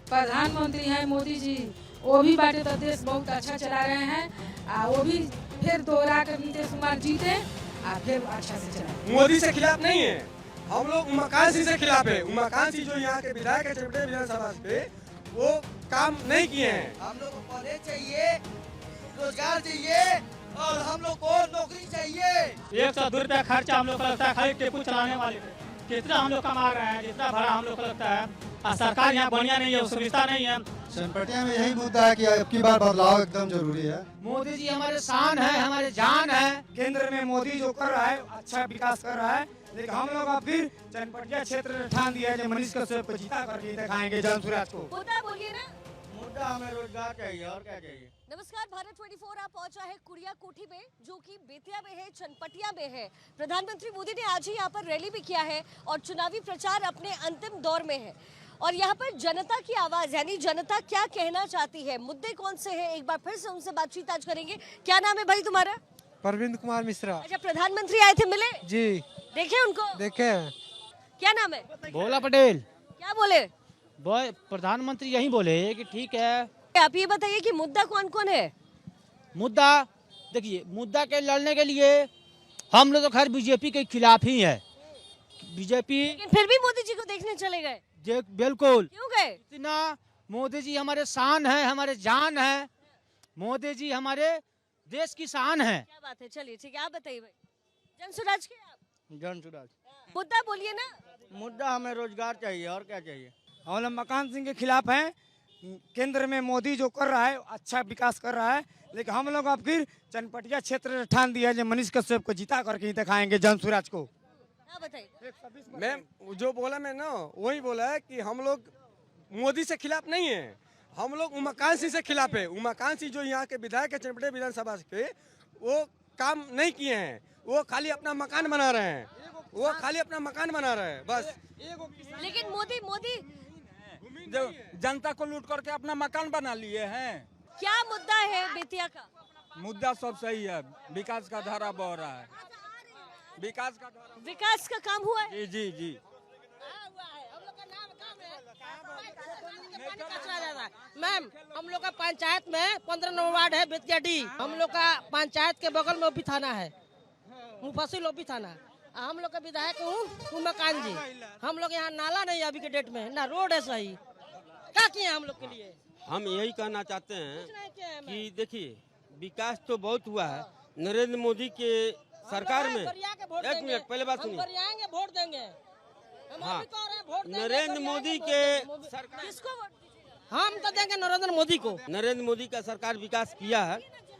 प्रधानमंत्री हैं मोदी जी, वो भी बाटे तो देश बहुत अच्छा चला रहे हैं। वो भी फिर दोहरा कर नीतीश कुमार जीते फिर अच्छा से चलाए। मोदी से खिलाफ नहीं है, हम लोग उमाकांत सिंह से खिलाफ है। उमाकांत सिंह जो यहाँ के विधायक है चनपटिया विधानसभा पे, वो काम नहीं किए हैं। हम लोग को कॉलेज चाहिए, रोजगार चाहिए और हम लोग को नौकरी चाहिए। 102 रुपया खर्चा हम लोग का लगता है खाली टेम्पू चलाने वाले पे। कितना हम लोग कमा रहे हैं, जितना भाड़ा हम लोग का लगता है, और सरकार यहाँ बढ़िया नहीं है, सुविधा नहीं है। चनपटिया में यही मुद्दा है कि अब की बार बदलाव एकदम जरूरी है। मोदी जी हमारे शान है, हमारे जान है। केंद्र में मोदी जो कर रहा है अच्छा विकास कर रहा है, लेकिन हम लोग अब फिर चनपटिया क्षेत्र में ठान दिया है मनीष कश्यप को जीता करके दिखाएंगे जनसुराज को। मुद्दा बोलिए ना। मुद्दा हमें रोजगार चाहिए और क्या चाहिए। नमस्कार, भारत 24 आप पहुंचा है कुड़िया कोठी में, जो कि बेतिया में है, चनपटिया में है। प्रधानमंत्री मोदी ने आज ही यहाँ पर रैली भी किया है और चुनावी प्रचार अपने अंतिम दौर में है। और यहाँ पर जनता की आवाज, यानी जनता क्या कहना चाहती है, मुद्दे कौन से हैं, एक बार फिर से उनसे बातचीत आज करेंगे। क्या नाम है भाई तुम्हारा? परविंद कुमार मिश्रा। अच्छा, प्रधानमंत्री आए थे, मिले? जी देखे उनको? देखे। क्या नाम है? भोला पटेल। क्या बोले? प्रधानमंत्री यही बोले कि ठीक है। आप ये बताइए कि मुद्दा कौन कौन है? मुद्दा देखिए, मुद्दा के लड़ने के लिए हम लोग तो खैर बीजेपी के खिलाफ ही है। बीजेपी, लेकिन फिर भी मोदी जी को देखने चले गए। बिल्कुल। क्यों गए? इतना मोदी जी हमारे शान है, हमारे जान है। मोदी जी हमारे देश की शान है। क्या बात है, चलिए ठीक है, आप बताइए भाई। जनसुराज के आप? जनसुराज। मुद्दा बोलिए ना। मुद्दा हमें रोजगार चाहिए और क्या चाहिए। हम लोग उमाकांत सिंह के खिलाफ हैं। केंद्र में मोदी जो कर रहा है अच्छा विकास कर रहा है, लेकिन हम लोग अब फिर चनपटिया क्षेत्र में ठान दिया है मनीष कश्यप को जीता करके दिखाएंगे जनसुराज को। बताइए। मैं जो बोला मैं ना वही बोला है कि हम लोग मोदी से खिलाफ नहीं है, हम लोग उमाकांत सिंह से खिलाफ है। उमाकांत सिंह जो यहाँ के विधायक है चनपटिया विधानसभा पे, वो काम नहीं किए हैं। वो खाली अपना मकान बना रहे हैं, वो खाली अपना मकान बना रहे हैं बस। लेकिन मोदी जो जनता को लूट करके अपना मकान बना लिए हैं। क्या मुद्दा है बेतिया का? मुद्दा सब सही है, विकास का धारा बह रहा है, विकास का काम हुआ है। जी जी जी। मैम, हम लोग का पंचायत में 15 नंबर वार्ड है बेतिया डी। हम लोग का पंचायत के बगल में ओपी थाना है, मुफस्सिल ओपी थाना। हम लोग का विधायक हूँ उमाकांत जी। हम लोग यहाँ नाला नहीं है अभी के डेट में, ना रोड है सही। क्या किए हम लोग के लिए? हम यही कहना चाहते हैं कि देखिए, विकास तो बहुत हुआ है नरेंद्र मोदी के सरकार में। एक मिनट पहले बात सुनिए। वोट देंगे। हाँ, नरेंद्र मोदी के सरकार, किसको वोट? हम तो देंगे नरेंद्र मोदी को। नरेंद्र मोदी का सरकार विकास किया है।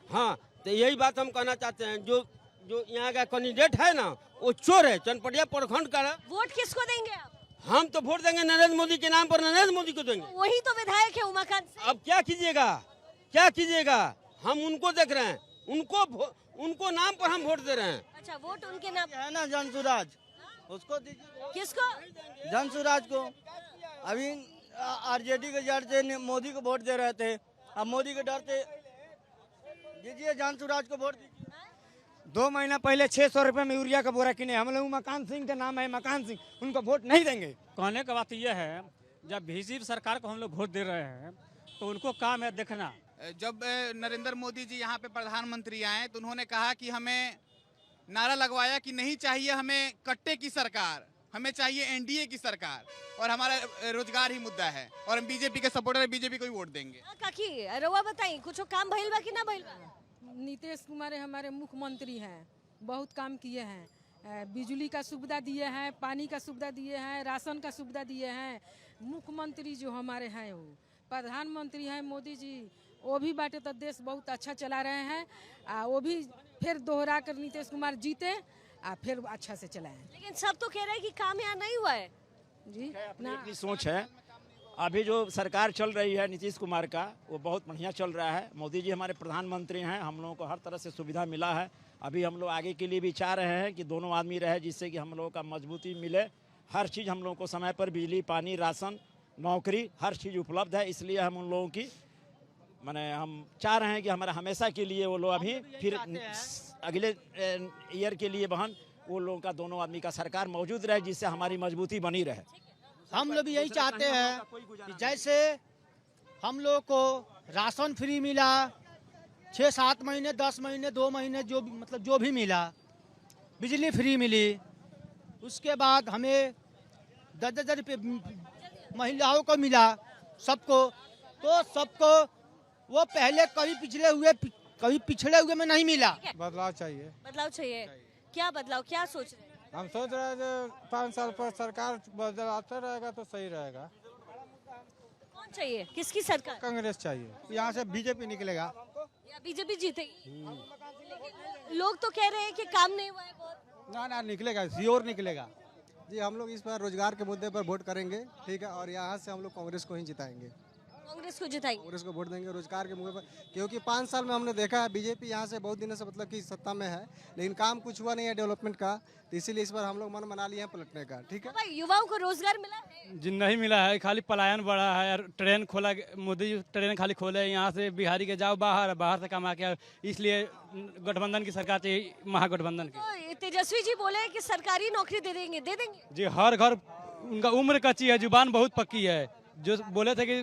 हाँ, तो यही बात हम कहना चाहते हैं। जो यहाँ का कैंडिडेट है ना, वो चोर है, चनपटिया प्रखंड का। वोट किसको देंगे आप? हम तो वोट देंगे नरेंद्र मोदी के नाम पर, नरेंद्र मोदी को देंगे। वही तो विधायक है उमाकांत सिंह। अब क्या कीजिएगा, हम उनको देख रहे हैं, उनको नाम पर हम वोट दे रहे हैं। अच्छा, वोट उनके नाम है ना जनसुराज, उसको दीजिए। किसको? जनसुराज को। अभी आरजेडी के जड़ से मोदी को वोट दे रहे थे, अब मोदी के डर से दीजिए जनसुराज को वोट दीजिए। 2 महीना पहले 600 रुपए में यूरिया का बोरा किने, हम लोग उमाकांत सिंह का नाम है उमाकांत सिंह, उनको वोट नहीं देंगे। कहने का बात यह है, जब बीजेपी सरकार को हम लोग वोट दे रहे हैं तो उनको काम है देखना। जब नरेंद्र मोदी जी यहाँ पे प्रधानमंत्री आए तो उन्होंने कहा कि हमें नारा लगवाया कि नहीं चाहिए हमें कट्टे की सरकार, हमें चाहिए एनडीए की सरकार, और हमारा रोजगार ही मुद्दा है, और हम बीजेपी के सपोर्टर है, बीजेपी को ही वोट देंगे। काकी रउआ बताई, कुछ काम भइल बा कि ना भइल बा? नीतीश कुमार हमारे मुख्यमंत्री हैं, बहुत काम किए हैं। बिजली का सुविधा दिए हैं, पानी का सुविधा दिए हैं, राशन का सुविधा दिए हैं। मुख्यमंत्री जो हमारे हैं वो प्रधानमंत्री हैं मोदी जी, वो भी बाटे तो देश बहुत अच्छा चला रहे हैं। वो भी फिर दोहरा कर नीतीश कुमार जीते फिर अच्छा से चलाएं। लेकिन सब तो कह रहे हैं कि काम यहाँ नहीं हुआ है जी। अपनी सोच है। अभी जो सरकार चल रही है नीतीश कुमार का, वो बहुत बढ़िया चल रहा है। मोदी जी हमारे प्रधानमंत्री हैं, हम लोगों को हर तरह से सुविधा मिला है। अभी हम लोग आगे के लिए भी चाह रहे हैं कि दोनों आदमी रहे, जिससे कि हम लोगों का मजबूती मिले। हर चीज़ हम लोगों को समय पर, बिजली, पानी, राशन, नौकरी, हर चीज़ उपलब्ध है। इसलिए हम उन लोगों की हम चाह रहे हैं कि हमारा हमेशा के लिए वो लोग अभी फिर अगले ईयर के लिए वो लोगों का, दोनों आदमी का सरकार मौजूद रहे, जिससे हमारी मजबूती बनी रहे। हम लोग भी यही चाहते हैं कि जैसे हम लोग को राशन फ्री मिला, 6-7 महीने, 10 महीने, 2 महीने जो भी मतलब जो भी मिला, बिजली फ्री मिली। उसके बाद हमें 10,000 रुपये महिलाओं को मिला, सबको। तो सबको वो पहले कभी पिछड़े हुए में नहीं मिला। बदलाव चाहिए। बदलाव चाहिए। क्या बदलाव, क्या सोच रहे हैं? हम सोच रहे हैं जो 5 साल पर सरकार बदलाता रहेगा तो सही रहेगा। कौन चाहिए, किसकी सरकार? कांग्रेस चाहिए। यहाँ से बीजेपी निकलेगा या बीजेपी जीतेगी? लेकिन लोग तो कह रहे हैं कि काम नहीं हुआ है बहुत। ना निकलेगा, श्योर निकलेगा जी। हम लोग इस बार रोजगार के मुद्दे पर वोट करेंगे, ठीक है, और यहाँ से हम लोग कांग्रेस को ही जिताएंगे। कांग्रेस को जिताएंगे? कांग्रेस को वोट देंगे रोजगार के मुद्दे पर, क्योंकि 5 साल में हमने देखा है बीजेपी यहाँ से बहुत दिनों से मतलब कि सत्ता में है, लेकिन काम कुछ हुआ नहीं है डेवलपमेंट का। तो इसीलिए इस बार हम लोग मन बना लिए हैं पलटने का, ठीक है। भाई युवाओं को रोजगार मिला है? जी नहीं मिला है, खाली पलायन बढ़ा है। ट्रेन खोला, मोदी ट्रेन खाली खोले, यहाँ से बिहारी के जाओ बाहर से कमा के। इसलिए गठबंधन की सरकार चाहिए, महागठबंधन की। तो तेजस्वी जी बोले कि सरकारी नौकरी दे देंगे। जी हर घर, उनका उम्र कच्ची है, जुबान बहुत पक्की है। जो बोले थे कि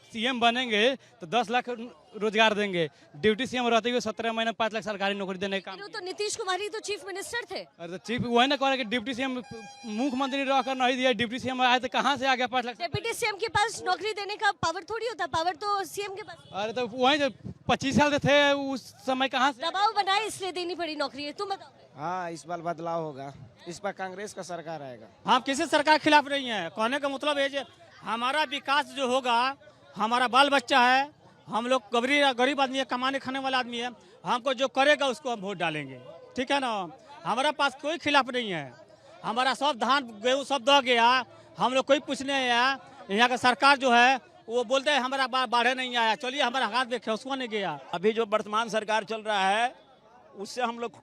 सीएम बनेंगे तो 10 लाख रोजगार देंगे, ड्यूटी सीएम रहते हुए 17 महीने 5 लाख सरकारी नौकरी देने का काम। तो नीतीश कुमार ही तो चीफ मिनिस्टर थे। अरे चीफ वही ना कह कि डिप्टी सीएम मुख्यमंत्री रहकर नहीं दिया, डिप्टी सीएम आए तो कहाँ से आ गया 5 लाख? डिप्टी सीएम के पास नौकरी देने का पावर थोड़ी होता, पावर तो सीएम के पास। अरे तो वही 25 साल थे उस समय, कहाँ से दबाव बनाए इसलिए देनी पड़ी नौकरी। तुम बताओ। हाँ, इस बार बदलाव होगा, इस बार कांग्रेस का सरकार आएगा। हम किसी सरकार के खिलाफ नहीं है। कहने का मतलब है कि हमारा विकास जो होगा, हमारा बाल बच्चा है, हम लोग गरीब आदमी है, कमाने खाने वाला आदमी है, हमको जो करेगा उसको हम वोट डालेंगे, ठीक है ना। हमारा पास कोई खिलाफ नहीं है। हमारा सब धान गेहूँ सब दह गया, हम लोग कोई पूछने आया। यहाँ का सरकार जो है वो बोलते हैं हमारा बाढ़े नहीं आया, चलिए हमारा हाथ देखे, उसको नहीं गया। अभी जो वर्तमान सरकार चल रहा है उससे हम लोग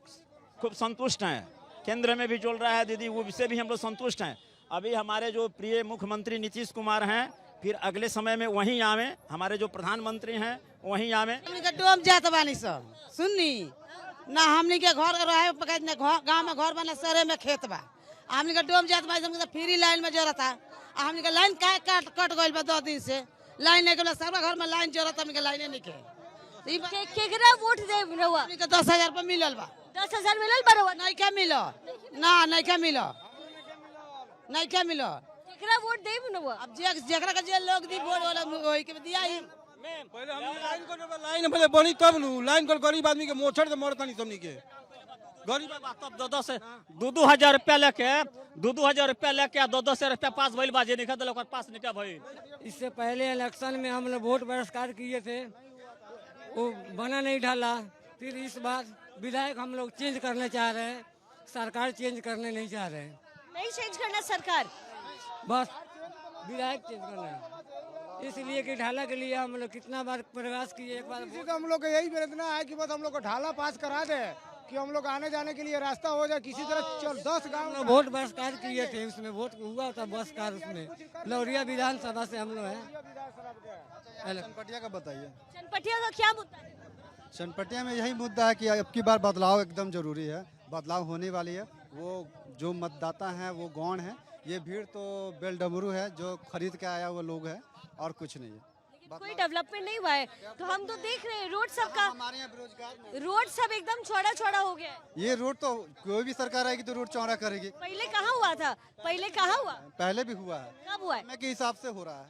खूब संतुष्ट हैं। केंद्र में भी चल रहा है दीदी, वो उससे भी हम लोग संतुष्ट हैं। अभी हमारे जो प्रिय मुख्यमंत्री नीतीश कुमार हैं, फिर अगले समय में वहीं आवे। हमारे जो प्रधानमंत्री हैं वहीं आवे। डूब जात बानी सब सुननी ना, हमनी के घर रहे न गाँव में घर बना, शहर में खेत बा। हमनी के डूब जात बानी, फ्री लाइन में जरूरत है। हमनी के लाइन कट गइल बा 2 दिन से, लाइन नहीं गइल। सब घर में लाइन जरूरत, हमनी के लाइन नहीं के। केकरा वोट दे रहुआ? 10,000 रुपया मिलल बा। 10,000 मिलल बा रहुआ? नहीं क्या मिलो ना, नहीं क्या मिलो, नहीं क्या मिलो। केकरा वोट दे रहुआ? अब जेकरा के जे लोग दी वोट वाला वही के दिया ही। पहले हम लाइन पहले बनी तब नु लाइन कर गरीब आदमी के मोछड़ से मरता नहीं सबनी के। गरीब तब 2-2 हजार रुपया लेके 2-2 हजार रुपया लेके 2-2 सौ रुपया पास भइल बाजे निकल दिल, पास निकल भइल। इससे पहले इलेक्शन में हम लोग वोट बहिष्कार किए थे, वो बना नहीं डाला। फिर इस बार विधायक हम लोग चेंज करना चाह रहे हैं, सरकार चेंज करने नहीं चाह रहे हैं। नहीं चेंज करना सरकार, बस विधायक चेंज करना है। इसलिए कि ढाला के लिए हम लोग कितना बार प्रयास किए, एक बार हम लोग का यही प्रयत्न है कि बस हम लोग को ढाला पास करा दे, कि हम लोग आने जाने के लिए रास्ता हो जाए किसी तरह। चल 10 गाँव वोट बहिष्कार किए थे, उसमें वोट हुआ था बहिष्कार। उसमें लौरिया विधानसभा से हम लोग हैं। चनपटिया का बताइए। चनपटिया का क्या मुद्दा है? चनपटिया में यही मुद्दा है कि अब की बार बदलाव एकदम जरूरी है, बदलाव होने वाली है। वो जो मतदाता हैं वो गौण है, ये भीड़ तो बेलडमरू है जो खरीद के आया हुआ लोग है, और कुछ नहीं है। कोई डेवलपमेंट नहीं हुआ है। तो हम तो देख रहे हैं रोड सबका, हमारे यहाँ बेरोजगार रोड सब एकदम चौड़ा हो गया है। ये रोड तो कोई भी सरकार आएगी तो रोड चौड़ा करेगी। पहले कहाँ हुआ था? पहले कहाँ हुआ? पहले भी हुआ है। कब हुआ है? समय के हिसाब से हो रहा है,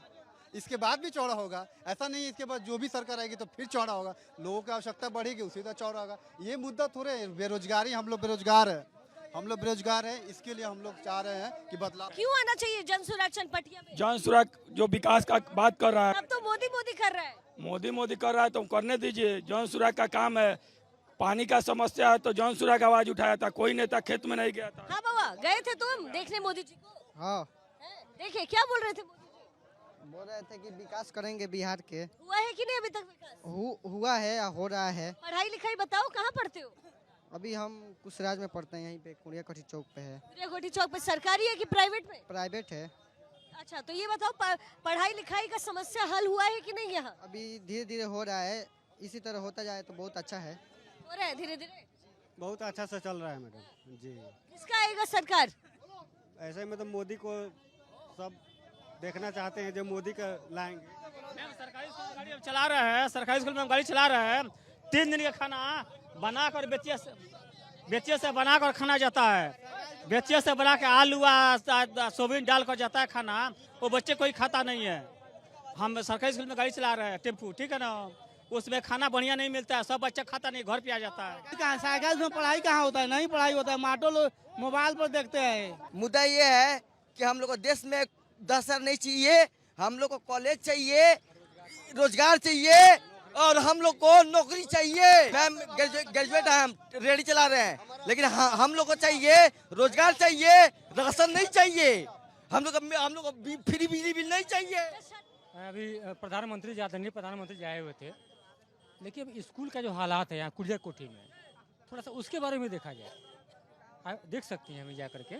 इसके बाद भी चौड़ा होगा। ऐसा नहीं है इसके बाद जो भी सरकार आएगी तो फिर चौड़ा होगा। लोगों की आवश्यकता बढ़ेगी, उसी तरह चौड़ा होगा। ये मुद्दा थोड़े बेरोजगारी, हम लोग बेरोजगार है, इसके लिए हम लोग चाह रहे हैं कि बदलाव। क्यों आना चाहिए जनसुराज चनपटिया में? जनसुराज जो विकास का बात कर रहा है, अब तो मोदी कर रहा है। मोदी कर रहा है तो करने दीजिए। जनसुराज का काम है। पानी का समस्या है तो जनसुराज आवाज उठाया था, कोई नेता खेत में नहीं गया था। हाँ बाबा, गए थे तुम देखने मोदी जी को? हाँ, देखे क्या बोल रहे थे? बोल रहे थे कि विकास करेंगे बिहार के। हुआ है कि नहीं अभी तक विकास? हुआ है या हो रहा है। पढ़ाई लिखाई बताओ, कहाँ पढ़ते हो? अभी हम कुशराज में पढ़ते हैं, यहीं पे कुड़िया कोठी चौक पे है। कुड़िया कोठी चौक पे। सरकारी है कि प्राइवेट में? प्राइवेट है। अच्छा, तो ये बताओ पढ़ाई लिखाई का समस्या हल हुआ है कि नहीं यहाँ? अभी धीरे धीरे हो रहा है, इसी तरह होता जाए तो बहुत अच्छा है। हो रहा है धीरे धीरे, बहुत अच्छा से चल रहा है मैडम जी। किसका आएगा सरकार? ऐसे में तो मोदी को सब देखना चाहते हैं, जो मोदी का लाएंगे। सरकारी स्कूल में गाड़ी अब चला रहे हैं, सरकारी स्कूल में हम गाड़ी चला रहे हैं। 3 दिन का खाना बनाकर बेचिए से बनाकर खाना जाता है। बेचिए से बना के आलू सोयाबीन डालकर जाता है खाना, वो बच्चे कोई खाता नहीं है। हम सरकारी स्कूल में गाड़ी चला रहे हैं, टेम्पू, ठीक है ना, उसमें खाना बढ़िया नहीं मिलता है, सब बच्चा खाता नहीं, घर पे आ जाता है। कहाँ साइकिल में पढ़ाई कहाँ होता है, नहीं पढ़ाई होता है, माटो लोग मोबाइल पर देखते हैं। मुद्दा ये है कि हम लोग को देश में दशहरा नहीं चाहिए, हम लोग को कॉलेज चाहिए, रोजगार चाहिए और हम लोग को नौकरी चाहिए। मैम ग्रेजुएट है, हम रेडी चला रहे हैं, लेकिन हम लोग को चाहिए रोजगार चाहिए, राशन नहीं चाहिए, हम लोग को फ्री बिजली बिल नहीं चाहिए। अभी प्रधानमंत्री आदरणीय प्रधानमंत्री जी आए हुए थे, लेकिन अब स्कूल का जो हालात है यहाँ कुड़िया कोठी में, थोड़ा सा उसके बारे में देखा जाए। देख सकती हैं हमें जा करके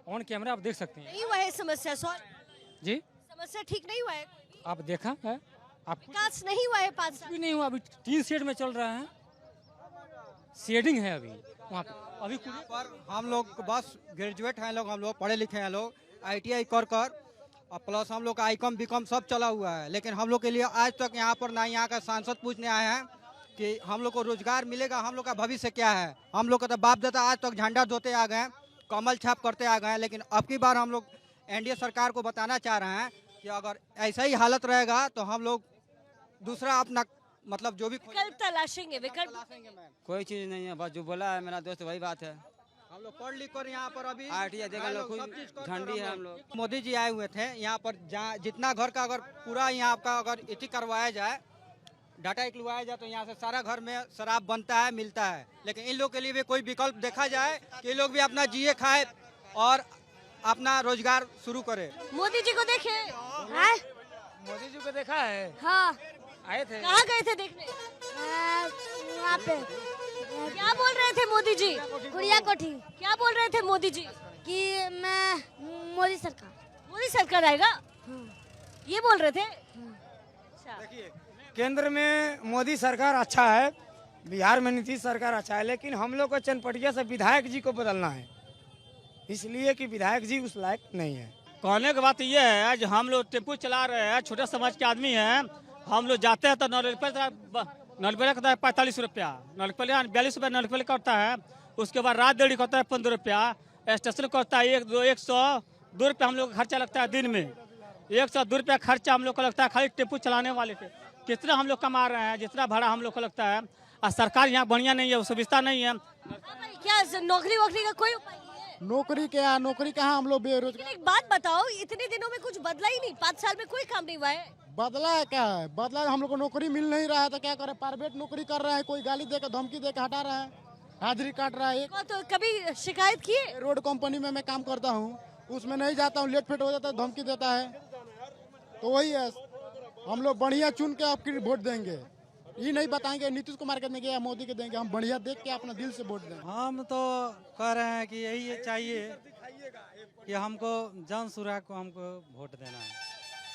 ऑन कैमरा, आप देख सकते हैं। नहीं हुआ है समस्या सॉल्व जी, समस्या ठीक नहीं हुआ है, आप देखा है, आप विकास नहीं हुआ है 5 साल भी नहीं हुआ। अभी 3 शेड में चल रहा है, शेडिंग है अभी वहाँ पे। अभी पर हम लोग बस ग्रेजुएट हैं लोग, हम लोग पढ़े लिखे हैं लोग, ITI कर और प्लस हम लोग का ICOM BCOM सब चला हुआ है, लेकिन हम लोग के लिए आज तक यहाँ पर ना यहाँ का सांसद पूछने आए हैं कि हम लोग को रोजगार मिलेगा, हम लोग का भविष्य क्या है। हम लोग का तो बाप दादा आज तक झंडा धोते आ गए, कमल छाप करते आ गए, लेकिन अब की बार हम लोग NDA सरकार को बताना चाह रहे हैं कि अगर ऐसा ही हालत रहेगा तो हम लोग दूसरा अपना मतलब जो भी विकल्प तलाशेंगे। विकल्प कोई चीज नहीं है, बस जो बोला है मेरा दोस्त वही बात है। हम लोग पढ़ लिख कर यहाँ पर अभी ITI देखा लोग खुद झंडी है हम लोग। मोदी जी आए हुए थे यहाँ पर, जहाँ जितना घर का अगर पूरा यहाँ आपका अगर इति करवाया जाए, डाटा निकलवाया जाए, तो यहाँ से सारा घर में शराब बनता है, मिलता है। लेकिन इन लोग के लिए भी कोई विकल्प देखा जाए कि लोग भी अपना जिए खाए और अपना रोजगार शुरू करे। मोदी जी को देखे मोदी जी को देखा है, हाँ, आए थे। कहाँ गए थे देखने? वहाँ पे क्या बोल रहे थे मोदी जी? गुड़िया कोठी क्या बोल रहे थे मोदी जी? कि मैं मोदी सरकार आएगा, ये बोल रहे थे। देखिए, केंद्र में मोदी सरकार अच्छा है, बिहार में नीतीश सरकार अच्छा है, लेकिन हम लोग को चनपटिया से विधायक जी को बदलना है, इसलिए कि विधायक जी उस लायक नहीं है। कहने की बात यह है, आज हम लोग टेम्पू चला रहे हैं, छोटे समाज के आदमी हैं, हम लोग जाते हैं तो नलपले का 45 रुपया, नलपले 42 रुपया नलपले का होता है, उसके बाद रात देरी का होता है 15 रुपया, स्टेशन का होता है 102 रुपया हम लोग का खर्चा लगता है दिन में। 102 रुपया खर्चा हम लोग को लगता है खाली टेम्पू चलाने वाले पे। कितना हम लोग कमा रहे हैं, जितना भाड़ा हम लोग को लगता है, और सरकार यहाँ बढ़िया नहीं है, सुविधा नहीं है। क्या नौकरी वोकरी का कोई उपाय नहीं है? नौकरी कहाँ, हम लोग बेरोजगार। एक बात बताओ, इतने दिनों में कुछ बदला ही नहीं, 5 साल में कोई काम नहीं हुआ है। बदला है क्या है, बदला है, हम लोग को नौकरी मिल नहीं रहा है तो क्या करें, प्राइवेट नौकरी कर रहे हैं, कोई गाली देकर धमकी देकर हटा रहा है, हाजिरी काट रहा है। तो कभी शिकायत किए? रोड कंपनी में मैं काम करता हूँ, उसमें नहीं जाता हूँ, लेट फेट हो जाता है, धमकी देता है। तो वही है, हम लोग बढ़िया चुन के आपकी वोट देंगे, ये नहीं बताएंगे नीतीश कुमार के देंगे या मोदी के देंगे, हम बढ़िया देख के अपना दिल से वोट देंगे। हम तो कह रहे हैं कि यही चाहिए कि हमको जन सुराग को हमको वोट देना है,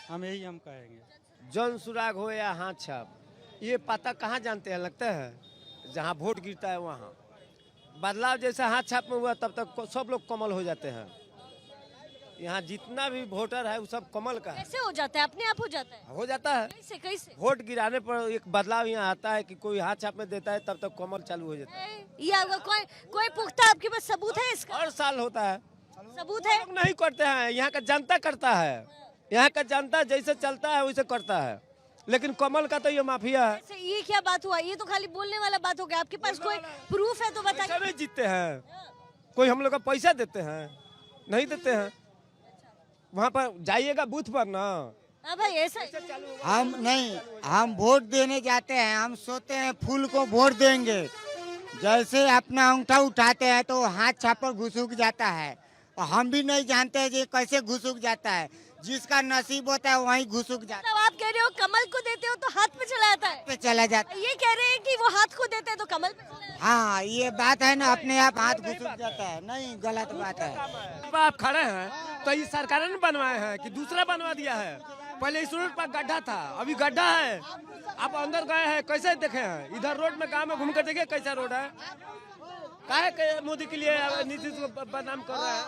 हम यही हम कहेंगे। जन सुराग हो या हाथ छाप, ये पता कहाँ जानते हैं, लगता है जहाँ वोट गिरता है वहाँ। बदलाव जैसा हाथ छाप में हुआ तब तक सब लोग कमल हो जाते हैं। यहाँ जितना भी वोटर है वो सब कमल का है। कैसे हो जाता है? अपने आप हो जाता है? हो जाता है। कैसे? वोट गिराने पर एक बदलाव यहाँ आता है कि कोई हाथ छाप में देता है, तब तक कमल चालू हो जाता है। ये कोई पुख्ता आपके पास सबूत है इसका? हर साल होता है। सबूत है? लोग नहीं करते हैं, यहाँ का जनता करता है, यहाँ का जनता जैसे चलता है वैसे करता है, लेकिन कमल का तो ये माफिया है। ये क्या बात हुआ? ये तो खाली बोलने वाला बात हो गया, आपके पास कोई प्रूफ है तो बताइए। नहीं जीतते हैं, कोई हम लोग का पैसा देते हैं? नहीं देते हैं। वहाँ पर जाइएगा बूथ पर ना। हाँ भाई, ऐसा हम नहीं, हम वोट देने जाते हैं, हम सोचते हैं फूल को वोट देंगे, जैसे अपना अंगूठा उठाते हैं तो हाथ छाप पर घुसुक जाता है, और हम भी नहीं जानते हैं कि कैसे घुसुक जाता है, जिसका नसीब होता है वहीं घुसुक जाता है। तो आप कह रहे हो कमल को देते हो तो हाथ पे चला जाता है? पे चला जाता है। ये कह रहे हैं कि वो हाथ को देते हैं तो कमल पे चला जाता है? हाँ, ये बात है ना, अपने आप हाथ घुसुक जाता है, नहीं गलत बात है। आप खड़े हैं तो ये सरकार ने बनवाए हैं कि दूसरा बनवा दिया है? पहले इस रोड पर गड्ढा था, अभी गड्ढा है। आप अंदर गए हैं, कैसे देखे हैं? इधर रोड में गाँव में घूम कर देखिए कैसा रोड है। काहे मोदी के लिए नीतीश को बदनाम कर रहे हैं?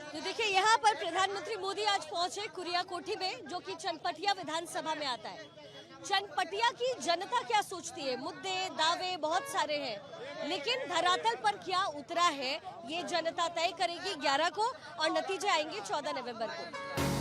तो देखिए यहाँ पर प्रधानमंत्री मोदी आज पहुंचे कुरिया कोठी में, जो कि चनपटिया विधानसभा में आता है। चनपटिया की जनता क्या सोचती है, मुद्दे दावे बहुत सारे हैं, लेकिन धरातल पर क्या उतरा है ये जनता तय करेगी 11 को और नतीजे आएंगे 14 नवंबर को।